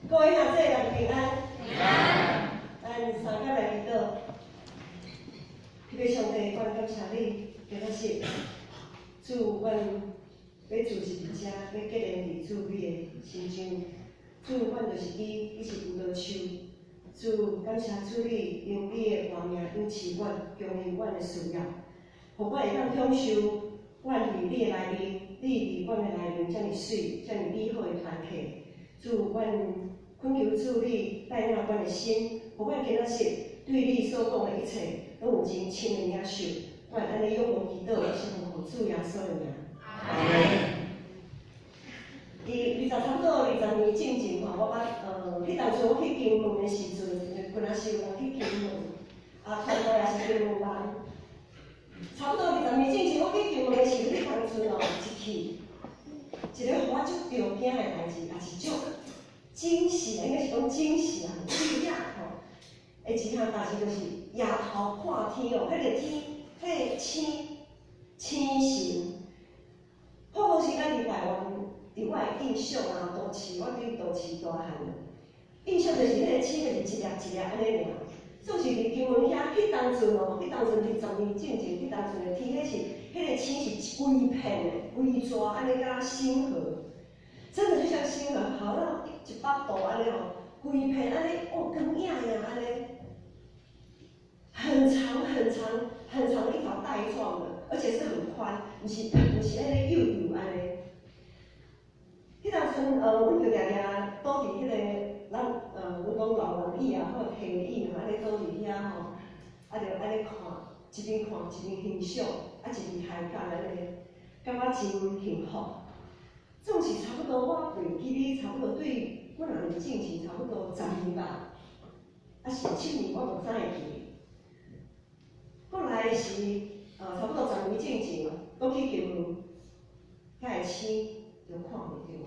各位兄弟人平安。平安。咱三甲来祈祷，迄个上帝，阮感谢你，今仔日，主，阮要自是伫遮，要结连伫主你的心上。主，阮就是你是葡萄树。主，感谢主你用你的话命引起阮，供应阮的需要，互阮会当享受阮伫你的内面，你伫阮的内面遮尔水，遮尔美好的团契。主，阮恳求主你带领阮的心，互阮今仔日对你所讲的一切，拢有真深的领受。阮安尼仰望祈祷，是奉主耶稣的名。阿门。差不多20年进前吼，我迄当阵我去金门的时阵，本来是有人去金门，传道也是金门人。差不多20年进前，我去金门的时阵，迄当阵一个互我足着惊的代志，也是足惊喜的，应该是讲惊喜啊，惊讶吼。一项代志就是夜头看天哦，迄个天，迄个星星。好是咱伫台湾。伫我的印象啊，都市，我伫都市大汉，印象就是迄个星就是一粒一粒安尼尔。总是伫金门遐，迄当阵哦，迄当阵20年进前，迄当阵的天，迄个星是规片的、规抓安尼甲星河，真的就像星河，好像100度安尼哦，规片安尼哦，光影影安尼，很长的一条带状的，而且是很宽，不是安尼幼幼安尼。迄当阵，阮就常常倒伫迄个阮阮讲老人椅啊，或者梯椅嘛，安尼倒伫遐吼，就安尼看，一边看一边欣赏，一边抬杠安尼，感觉真幸福。总是差不多，我袂记哩，差不多对我20年进前差不多10年吧，是7年，我无知会记。后来是差不多10年进前，我去金门，遐个星就看袂着。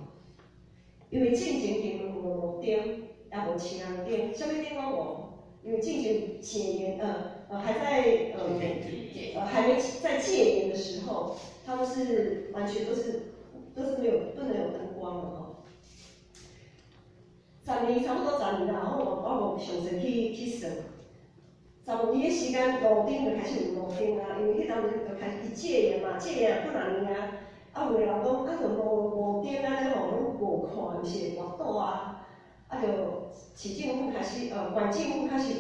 因为进前金门无路灯，也无车灯，啥物灯拢无。因为进前戒严，还在还没在戒严的时候，他们是完全都是不能有灯光的哦。10年差不多10年啦，然后我无详细去算。15年的时间，路灯就开始有路灯啊，因为迄当时就开始戒严嘛，戒严也不难啊。有个人讲，就路灯安尼吼，拢无看，就是热岛啊，就市政府开始，县政府开始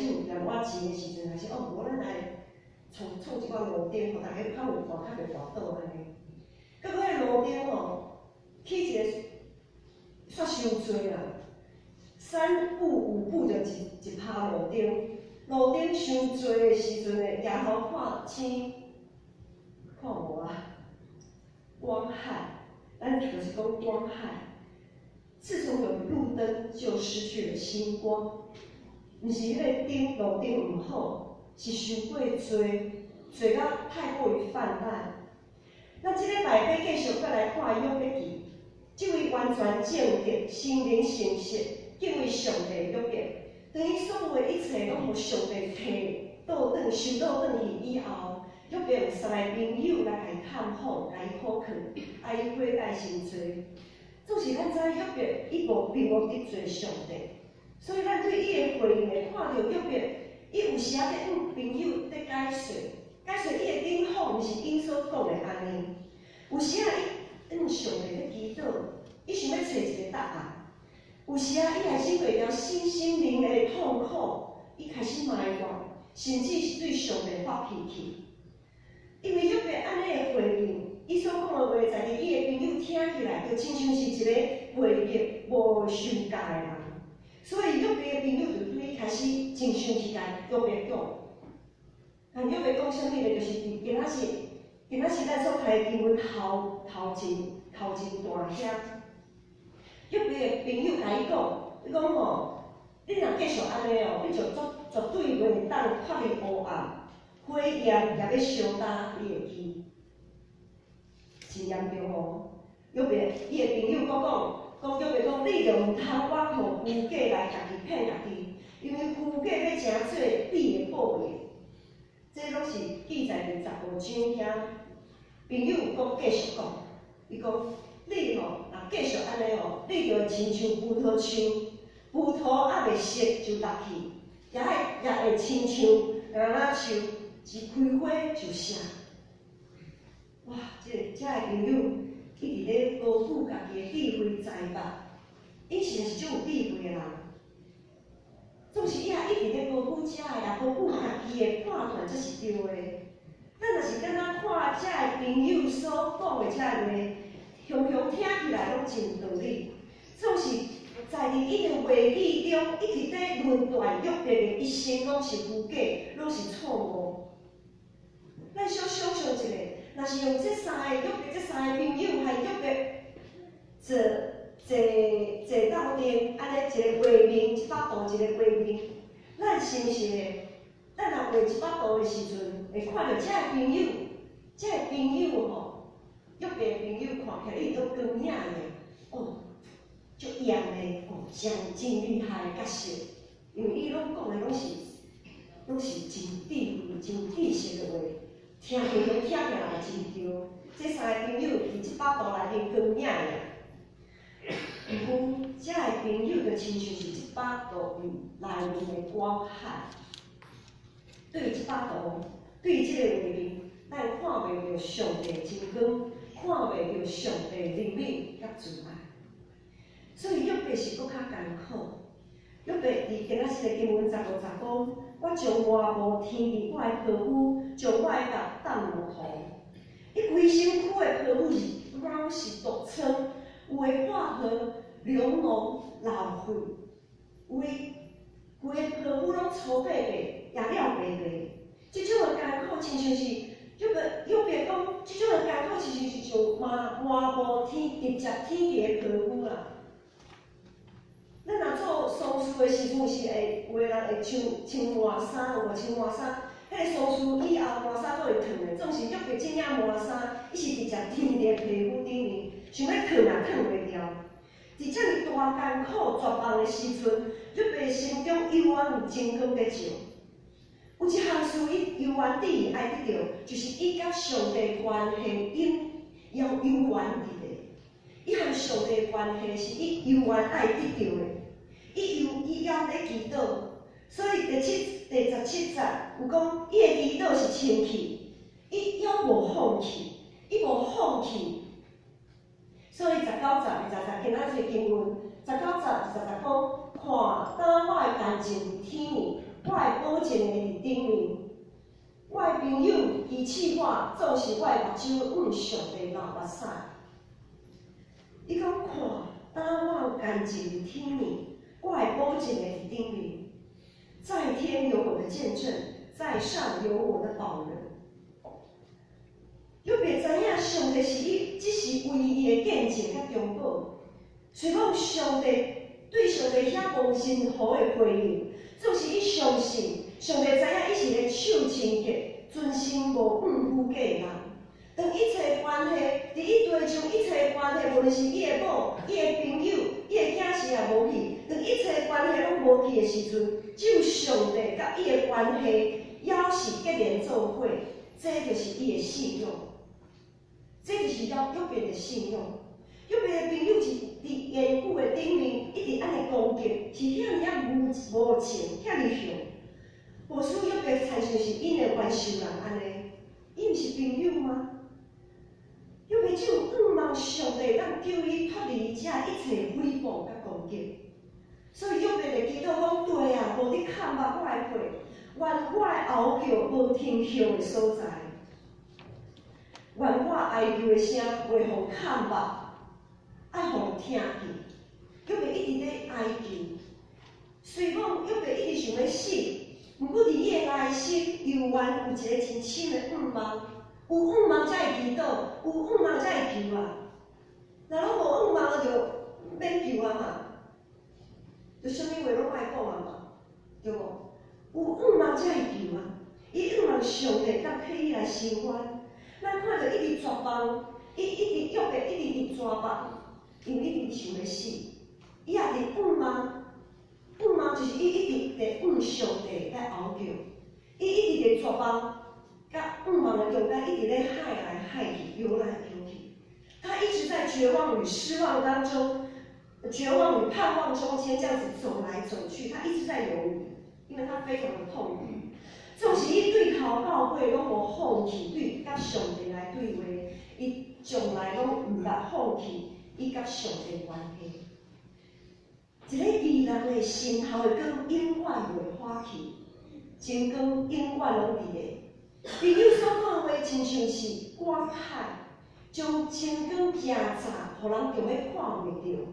有点我钱的时阵，开始无咱来创一款路灯，互大家较有看，较袂热岛安尼。结果迄路灯吼，起一个煞伤济啦，3步5步就一趴路灯，路灯伤济的时阵呢，夜头看星，看无啊。光害，咱就是讲光害。自从有路灯，就失去了星光。毋是迄个路灯毋好，是伤过多到太过于泛滥。咱即礼拜要继续再来看约伯记，这位完全正直、心灵诚实、敬畏上帝的约伯，当伊所有的一切拢互上帝摕倒转、收倒转去以后。约伯有3个朋友来甲伊探访，甲伊考劝，爱伊悔改真多。总是咱知约伯伊并无得罪上帝，所以咱对伊的回应会看到约伯，伊有时仔咧向朋友咧解说伊的领导，毋是因所讲的安尼。有时仔伊上帝咧祈祷，伊想要找一个答案。有时仔伊开始为了心灵的痛苦，伊开始埋怨，甚至是对上帝发脾气。因为约伯安尼的回应，伊所讲的话，在伊的朋友听起来，就亲像是一个悖逆、无受教的人。所以约伯的朋友就对伊开始真生气，甲约伯讲。但约伯讲啥物呢？就是今仔日咱所开的经文头真大声。约伯的朋友甲伊讲，伊讲吼，你若继续安尼哦，你就绝对袂当脱离黑暗。火焰也要烧焦你的基，真严重哦。约伯，伊的朋友讲约伯讲，你就毋通我互虚假来家己骗家己，因为虚假要诚做必的报应。这拢是记载伫15章遐。朋友讲继续讲，伊讲你吼，若继续安尼哦，你就会亲像葡萄树，葡萄还袂熟就落去，也会亲像橄榄树，一开花就谢。哇，这个朋友一直咧高举家己的智慧才华，伊是种有智慧的人。总是伊也一直咧高举遮个，也高举家己的判断，这是对的。咱若是敢若看遮个朋友所讲的遮个话，雄雄听起来拢真道理。总是在伫伊的话语中，一直咧论断约伯的一生拢是虚假，拢是错误。咱小想象一下，若是用这三个约伯，这三个朋友和约伯坐到顶，安尼一个画面，100度一个画面，咱是毋是会？咱若画100度的时阵，会看到这个朋友，这个朋友吼，约伯的朋友看起来伊都光影的，哦，足严的，哦，真厉害的角色，因为伊拢讲的拢是真智慧、真知识的话。听起来也真对，这三个朋友伫100度内面光影的，毋过这个朋友就亲像是100度内面的光海。对于100度，对于这个画面，咱看袂到上帝真光，看袂到上帝怜悯甲慈爱，所以约伯是搁较艰苦。约伯伫今仔日的经文15讲，我将外部天地我的皮肤，将我的角当如土。伊规身躯的皮肤是毒疮，有的化河流脓老血，有的规个皮肤拢粗白白，也了白白。即种的艰苦，亲像是约伯讲，即种的艰苦，亲像是像漫无天直接天地的皮肤啦。咱若做丧事的时阵，是会有的人会穿麻衫，有无穿麻衫？迄个丧事以后，麻衫都会烫的。总是约伯这领麻衫，伊是直接贴伫个皮肤顶面，想要烫也烫袂掉。伫遮尔大艰苦绝望的时阵，约伯心中永远有真光在照。有一项事，伊永远第爱得到，就是伊甲上帝关系永远伫咧。伊和上帝的关系是伊永远爱得到的。伊还咧祈祷，所以第17节有讲，伊的祈祷是清气，伊犹无放弃，伊无放弃。所以19节今仔日经文19节讲，看当我的感情伫天面，我的保证的伫顶面，我的朋友遗弃我，总是我的目睭上帝流目屎。伊讲看，当我有感情伫天面，我的保证的伫顶面，在天有我的见证，在上有我的保人。约伯知影上帝是伊，只是唯一的见证甲中保。虽讲上帝对上帝遐无任何的回应，总是伊相信上帝知影伊是个守清洁、存心无虚假的人。当一切关系，伫伊地上一切关系，无论是伊的某、伊的朋友、伊的囝是也无去，当一切关系拢无去的时阵，只有上帝甲伊的关系还是结连做伙，这就是伊的信仰，这就是约伯的信仰。约伯的朋友是伫言语的顶面一直安尼攻击，是遐尔啊无情，遐尔凶。无使约伯参像是因的冤仇人安尼，伊毋是朋友吗？约伯只有仰望上帝，咱救伊脱离遮一切诽谤甲攻击。所以约伯的祈祷讲：地啊，无你砍伐我的血，愿我的嗷叫无听响的所在，愿我哀求的声袂互砍伐，爱互听见。约伯一直咧哀求，虽讲约伯一直想要死，毋过伫伊的内心永远有一个真深的仰望。有仰望才会祈祷，有仰望才会求啊。若拢无仰望，就免求啊嘛。就啥物话拢莫讲啊嘛，对无？有仰望才会求啊。伊仰望上帝甲替伊来伸冤。咱看到伊直绝望，伊一直约伯一直伫绝望，因为伊一直想要死。伊也伫仰望，仰望就是伊一直伫向上帝来嗷叫，伊一直伫绝望。甲仰望的中间一直咧海来海去，游来游去，他一直在绝望与失望当中，绝望与盼望中间这样子走来走去，他一直在犹豫，因为他非常的痛苦。纵使伊对头教会拢无放弃，对甲上帝来对话，伊从来拢毋捌放弃伊甲上帝的关系。一个义人的心头的光永远袂花去，真光永远拢伫个。朋友所讲的话，亲像是光海，将真光行杂，互人中要看袂到。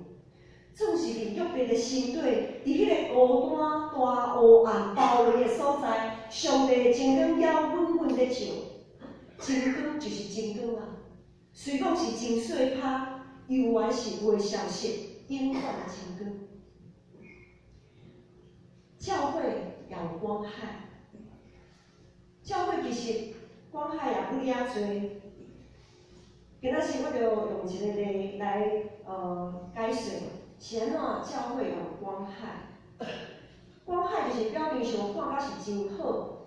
总是伫约伯的心底，伫迄个孤单、大黑暗包围的所在，上帝的真光还稳稳在照。真光就是真光啊，虽讲是真细拍，犹原是袂消失，永远的真光。教会也有光海，教会其实光海也不遐多。今仔日我就用一个例来解释。是安怎？教会有光海，光海就是表面上看甲是真好，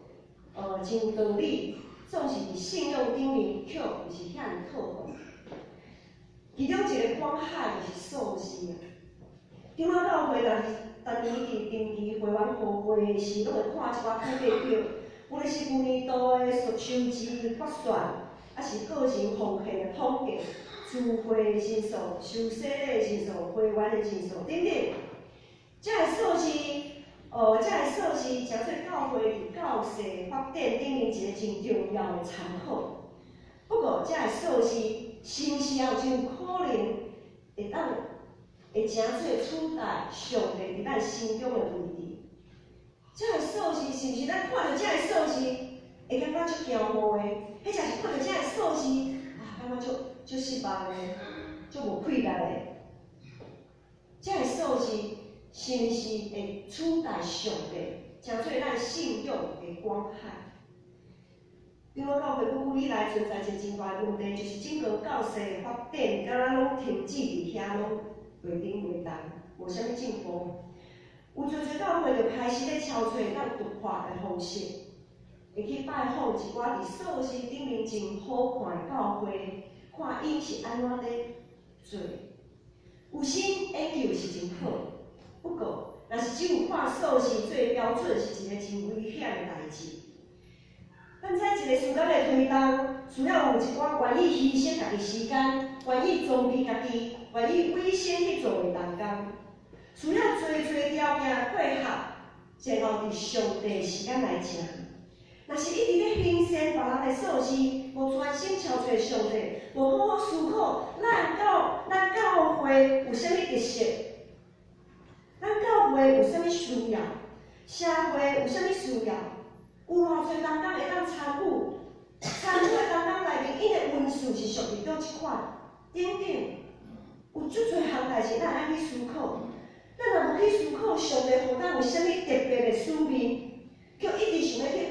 真道理，总是伫信用顶面却毋是遐尼靠谱。其中一个光海就是数字啊。长老教会逐年伫定期会员互会时，拢会看一寡开发表，无论是旧年度的收支决算，还是个人奉献的统计。聚会的人数、受洗礼的人数、会员的人数等等，这个数字，这个数字诚做教会伫教势发展顶面一个真重要的参考。不过，这个数字是毋是也有真可能会诚做取代上帝伫咱心中的位置？这个数字是毋是咱看到这个数字会感觉足骄傲的？迄才是看到这个数字感觉足失望的，足无气力的。这个数字是毋是会取代上帝，诚做咱信用的光海？长老教会久久以来存在一个真大的问题，就是整个教势的发展，敢若拢停止伫遐，拢袂顶袂动，无啥物进步。有侪侪教会就开始咧敲找咱突破的方式，会去拜访一寡伫数字顶面真好看的教会。看伊是安怎咧做，有心研究是真好，不过，若是只有看数字做标准，是一个真危险的代志。咱在一个事业的推动，需要有一寡愿意牺牲家己时间，愿意装备家己，愿意委身去做的人工，需要多条件配合，然后伫上帝时间来行。若是一直咧欣赏别人的数字，无专心朝找上帝，无好好思考咱教会有啥物特色，咱教会有啥物需要，社会有啥物需要，有偌侪人工会当参与的人工内面，因的文字是属于倒一款，等等，有足侪项代志咱会爱去思考。咱若无去思考上帝互咱有啥物特别的使命。就一直想要去学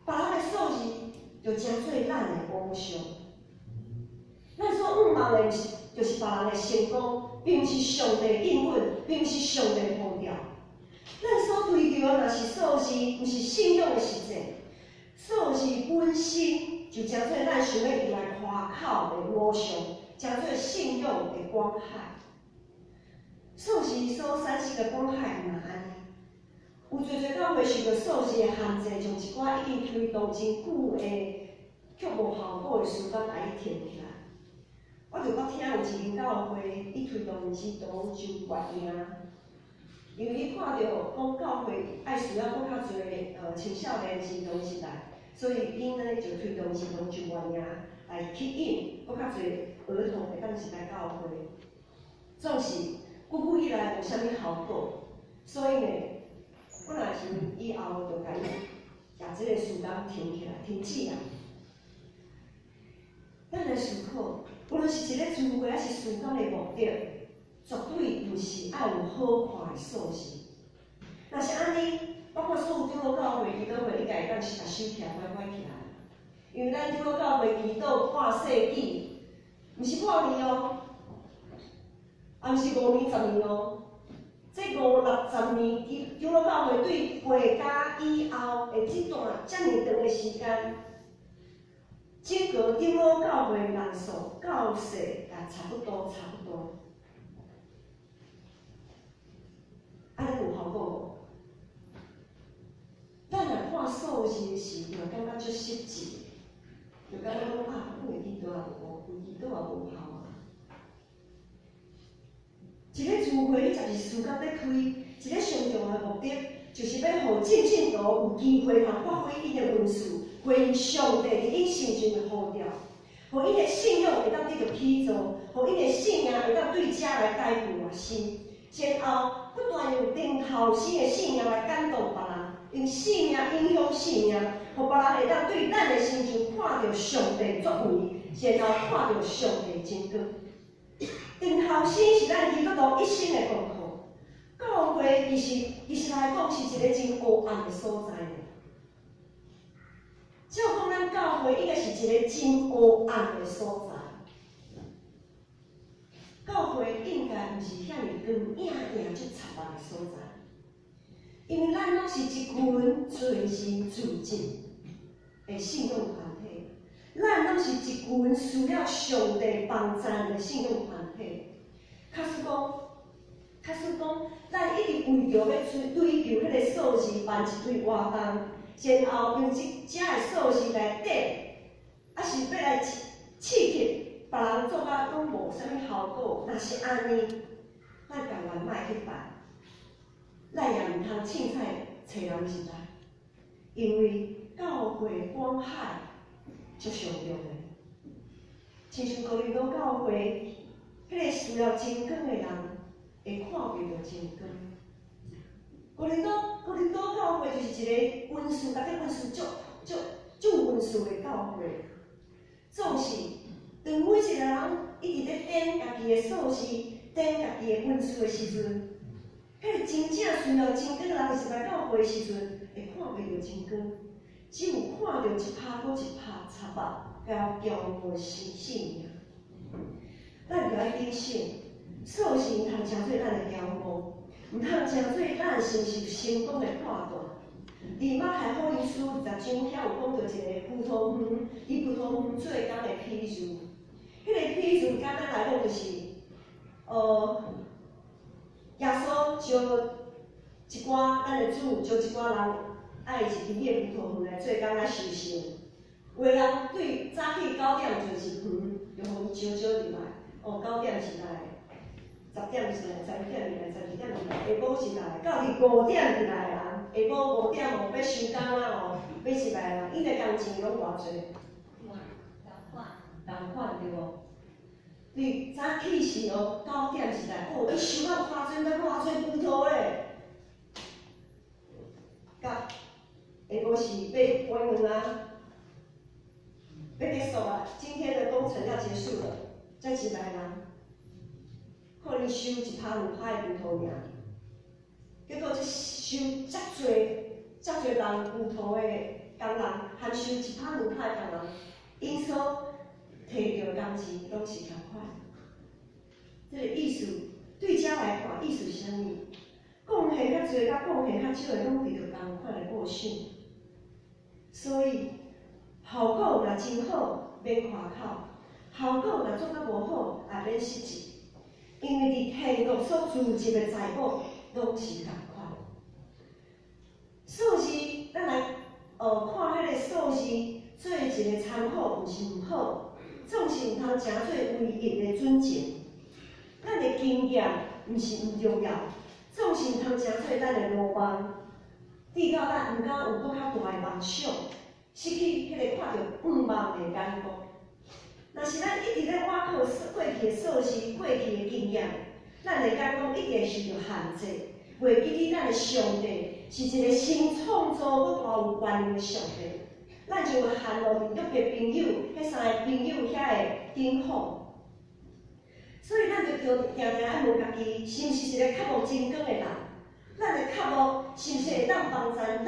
别人的数字就诚做咱的偶像。咱所望的就是别人的成功，并毋是上帝应允，并毋是上帝呼召。咱所追求的若是数字，毋是信仰的实践。数字本身就诚做咱想要用来夸口的偶像，诚做信仰的光海。数字所产生的光海嘛安尼。有侪教会受到数字的限制，将一寡已经推动真久的却无效果的事工来停起来。我就捌听有一间教会，伊推动儿童就月营，因为伊看到讲教会爱需要更较侪青少年儿童一代，所以伊呢就推动儿童就月营来吸引更较侪儿童会当入来教会。总是久久以来无啥物效果，所以呢。我若是以后就甲伊把这个事工停起来、停止啦。咱来思考，无论是一个聚会还是事工的目的，绝对毋是爱有好看的数字。若是安尼，包括所有长老教会、祈祷会，你家会当是甲收起来、乖起来。因为咱长老教会祈祷半世纪，毋是半年哦，也毋是5年、10年哦。这50、60年，长老教会对回家以后的这段遮尔长的时间，整个长老教会人数到世也差不多。安尼有效果无？咱若看数字时，就感觉足失志，就感觉讲啊，我会祈祷也无，祈祷也无效啊。一个聚会就是事工咧开，一个上重要的目的，就是要互正信徒有机会通发挥因的文字，回应上帝伫因心中的呼召，互因的信仰会当得到起造，互因的信仰会当对家来改变活心，然后不断用定后生的信仰来感动别人。用信仰影响信仰，互别人会当对咱的心中看到上帝作为，然后看到上帝真光。定后生是咱基督徒一生的功课。教会其实来讲是一个真黑暗的所在。照讲，咱教会应该是一个真黑暗的所在。教会应该毋是遐尼光影足插人的所在。因为咱拢是一群随人自尽的信仰团体，咱拢是一群需要上帝帮赞的信仰团体。假使讲，咱一直为着要追求迄个数字办一堆活动，然后用遮个数字来得，还是要来刺激别人做甲拢无啥物效果。若是安尼，咱共愿莫去办。咱也毋通凊彩找人入来，因为教会广海足上重的。亲像哥林多教会，迄个需要真光的人会看袂到真光。哥林多教会就是一个文字，大家文字足文字的教会。总是当每一个人一直咧点家己的数字、点家己的文字的时阵，迄个真正需要真光的人入来教会的时阵，会看袂到真光，只有看到一拍搁一拍插目，交骄傲的性命。咱就要警醒，数字毋通成做咱的骄傲，毋通成做咱承受成功的判断。伫马太福音书20章遐有讲到一个葡萄园，以葡萄园做工的譬喻。迄个譬喻简单来讲就是，耶稣招一寡咱的主，招一寡人爱入去伊的葡萄园来做工来修行。有的人对早起9点就入园，就互伊招入来。9点是来，10点是来，11点是来，12点是来，下晡是来，到伫5点是来啊。下晡5点要收工啊要是来啦，伊的工钱拢偌济？同款对无？你早起是9点是来，伊收到花樽要偌济葡萄诶。甲下晡是要关门啊，要结束啊，今天的工程要结束了。才一来人，可能收1拍2拍的葡萄尔，结果这收遮侪人葡萄的工人，含收1拍2拍的工人，因所摕到工钱拢是同款。这个意思对遮来看，意思是啥物？贡献较侪甲贡献较少的，拢得到同款的报酬。所以效果若真好，免夸口。效果若做甲无好，也免失志，因为伫天国所聚集的财宝拢是同款。数字，咱来看迄个数字做一个参考，毋是毋好，总是毋通诚做唯一的准则。咱的经验毋是毋重要，总是毋通诚做咱的罗网，滴到咱毋敢有搁较大的梦想，失去迄个看到远望的眼光。若是咱一直咧挖靠过去的数字、过去的经验，咱的眼光一定受到限制，袂记得咱的上帝是一个新创造搁大有权力的上帝，咱就会陷落伫约别朋友、迄3个朋友遐的顶方。所以咱就定定爱问家己，是毋是一个较无真光的人？咱的较无是毋是会当帮助咱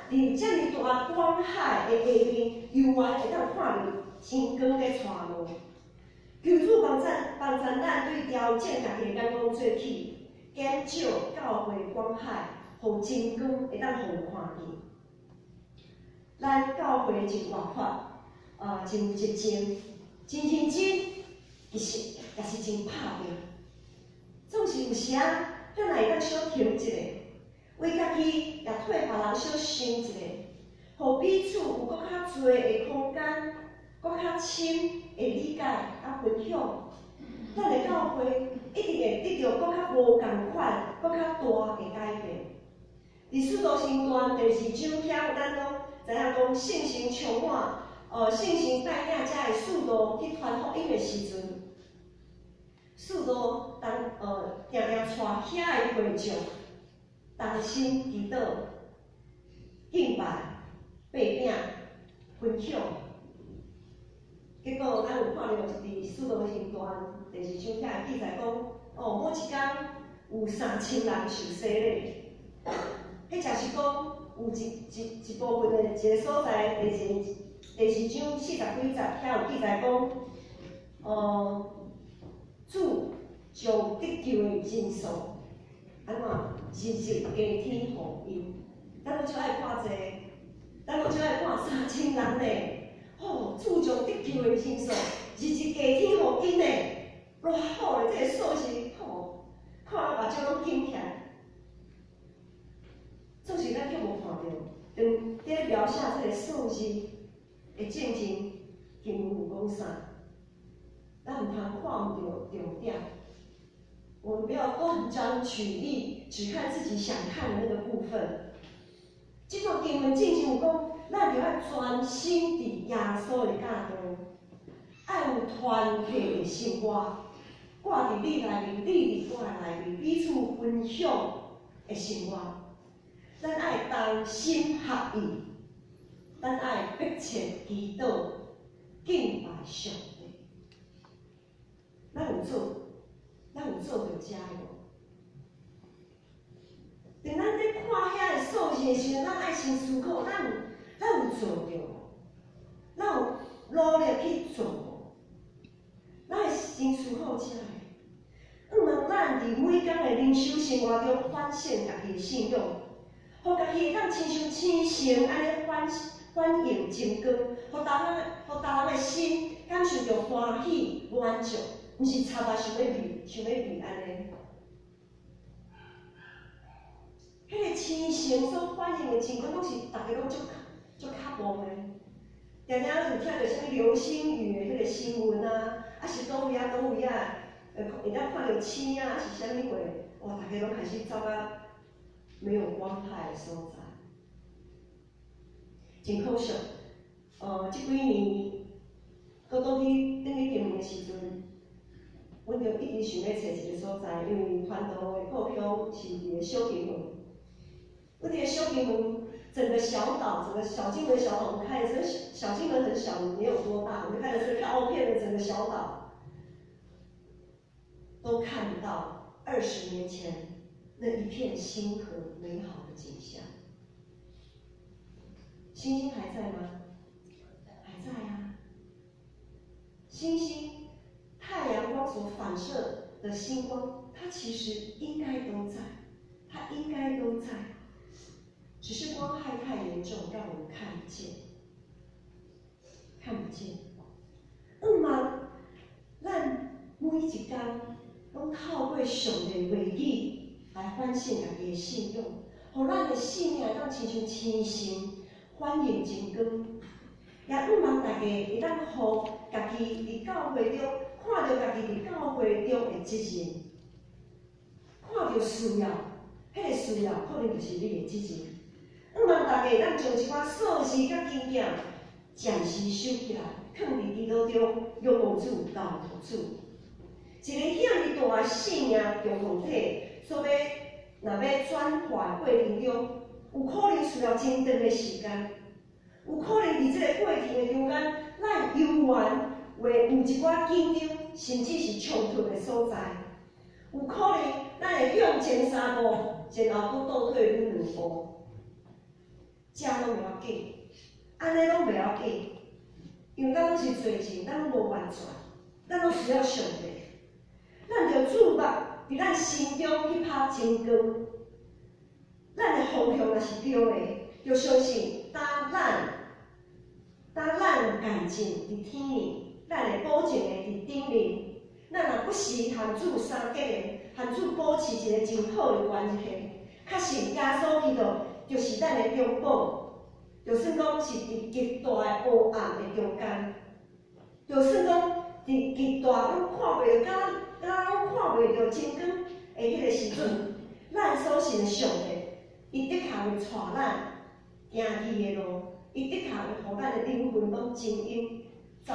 伫遮尔大光海的下面，由外会当看到真光咧带路？求主帮助咱对调整家己的眼光做起，减少教会光海，互真光会当互看见。咱教会真活法，真有热情，真认真，其实也是真拍拼。总是有时啊，咱也会当小停一下，为家己也替别人小想一下，互彼此有搁较侪的空间，搁较深的理解啊分享。咱的教会一定会得到搁较无共款、搁较大的改变。伫使徒行传第2章，咱拢知影讲圣神充满，圣神带领遮的使徒去传福音的时阵，使徒定定带遐的会众，同心祈祷、敬拜、擘饼、分享。结果咱有看到伫使徒行传第2章遐记载讲，某一天有3000人受洗礼。迄就是讲有一部分的一个所在，第2章40几节，遐有记载讲，主将得救的人数安怎日日加添福音。咱拢就爱看3000人嘞，主将得救的人数日日加添福音嘞，偌好嘞！这个数字看了目睭拢紧起来。总是咱却无看到，当在描写这个数字的进程，经文有讲啥？咱唔通看唔到重点。我们不要断章取义，只看自己想看的那个部分。这段经文进程有讲，咱就要专心伫耶稣的教导，爱有团体的生活，挂伫你内面，你伫我内面，彼此分享的生活。咱爱同心合意，咱爱迫切祈祷、敬拜上帝。咱有做着遮无？当咱在看遐个数字的时阵，咱爱先思考，咱有做着无？咱有努力去做无？咱会先思考遮个。毋通咱伫每天的灵修生活中反省家己的信仰。互家己会当亲像星星安尼反映真光，互大人的心感受到欢喜满足，毋是插巴想要避安尼。迄个星星所反映的真光，拢是大家拢足较无的。常常有听到啥物流星雨的迄个新闻啊，是倒位啊，会当看到星啊，是啥物货，哇，大家拢开始走到没有光害的所在，真可惜。这几年，倒去金门的时阵，阮就一直想要找一个所在，因为传道的故乡是伫个小金门。阮伫个小金门，整个小岛，整个小金门小岛，我们看这个小金门很小，没有多大，我们看的是照片的整个小岛，都看不到20年前那一片星河美好的景象。星星还在吗？还在啊。星星，太阳光所反射的星光，它其实应该都在，只是光害太严重，让我们看不见。咱每一天拢透过上帝的话语来反省家己的信仰，互咱的性命会当亲像星星反映真光。也毋茫大家会当互家己伫教会中看到家己伫教会中的责任，看到需要，迄个需要可能就是你的责任。毋茫大家会当将一寡数字甲经验暂时收起来，放伫祈祷中，仰望主、交托主。一个遐尼大性命共同体，若要转化过程中，有可能需要真长的时间，有可能伫这个过程的中间，咱犹原会有一寡紧张，甚至是冲突的所在。有可能咱会向前3步，然后佫倒退2步。这拢袂要紧，安尼拢袂要紧，因为咱拢是罪人，咱拢无完全，咱拢需要上帝。咱着注目伫咱心中去拍真光，咱的方向若是对的，就相信当咱当咱干净伫天呢，咱的保证的伫顶面。咱若不时含主相结的，含主保持一个真好的关系，确实耶稣基督就是咱的中保，就算讲是伫极大的黑暗的中间，就算讲伫极大拢看袂到，敢拢看袂到真光的迄个时阵，咱所信的上帝，伊的确会带咱行去的路，伊的确会互咱的灵魂拢真引走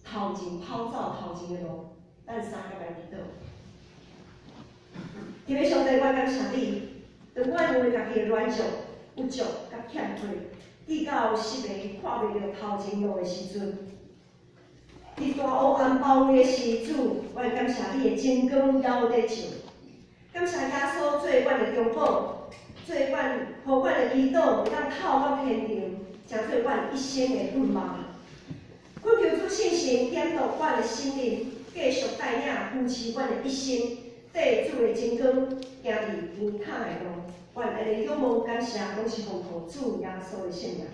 头前跑走头前的路。咱三个来祈祷。天父上帝，我感谢你，当我因为家己的软弱、不足、甲欠缺，跌到失个看袂到头前路的时阵，伫大黑暗包围的时主，我感谢你的真光照在照。感谢耶稣做阮的中保，做阮，互阮的祈祷会当透到天长，成做阮一生的盼望。阮求主信心点动阮的心灵。继续带领扶持阮的一生，缀主的真光，行伫健康的路。阮安尼仰望感谢，拢是奉靠主耶稣的圣名。